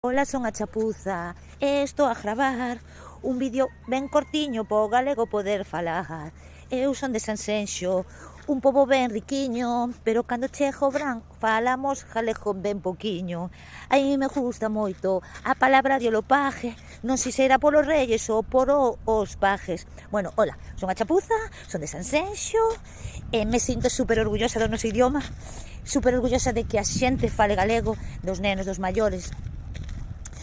Ola, son a Chapuza e estou a gravar un vídeo ben cortiño po galego poder falar. Eu son de Sanxenxo, un pobo ben riquiño, pero cando chega o verán falamos galego ben poquiño. A mí me gusta moito a palabra diolopaje, non sei se era polos reyes ou os pajes. Bueno, ola, son a Chapuza, son de Sanxenxo e me sinto super orgullosa do noso idioma, super orgullosa de que a xente fale galego, dos nenos, dos maiores,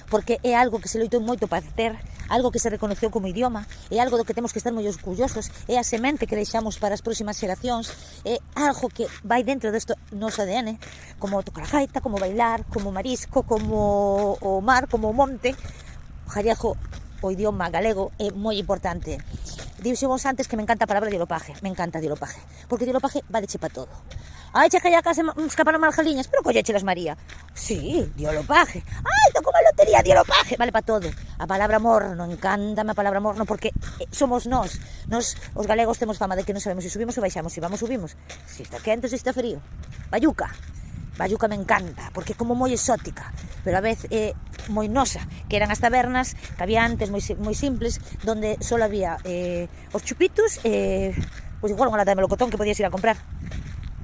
porque é algo que se loitou moito para ter, algo que se reconoceu como idioma, é algo do que temos que estar moi orgullosos, é a semente que deixamos para as próximas xeracións, é algo que vai dentro desto noso ADN, como tocar a gaita, como bailar, como marisco, como o mar, como o monte. O gallego, o idioma galego é moi importante. Dixemos antes que me encanta a palabra diolopaje, me encanta diolopaje, porque diolopaje valeche para todo. Ai, che que ya case escaparon mal galiñas, pero collechelas, María. Sí, diolopaje. Ai, tocou a lotería, diolopaje. Vale para todo. A palabra morno, encántame a palabra morno, porque somos nós. Nós, os galegos, temos fama de que non sabemos se subimos ou baixamos, se vamos subimos. Se está quente ou se está frío. Bayuca. Bayuca me encanta, porque é como moi exótica, pero a vez é moi nosa, que eran as tabernas que había antes moi simples, donde só había os chupitos e, pois igual unha lata de melocotón que podías ir a comprar.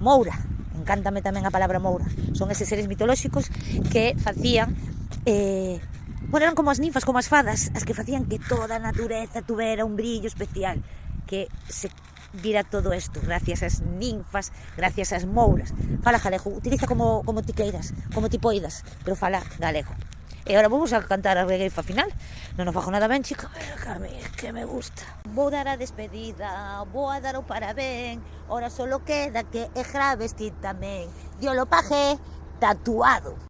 Moura, encántame tamén a palabra moura. Son eses seres mitolóxicos que facían, bueno, eran como as ninfas, como as fadas, as que facían que toda a natureza tuvera un brillo especial, que se vira todo isto gracias ás ninfas, gracias ás mouras. Fala galego, utiliza como ti queiras, como ti poidas, pero fala galego. E agora vamos a cantar a regueifa final. Non o fago nada ben, chica, pero que me gusta. Vou dar a despedida, vou a dar o parabén. Ora solo queda que e graves ti tamén. Diolopaje tatuado.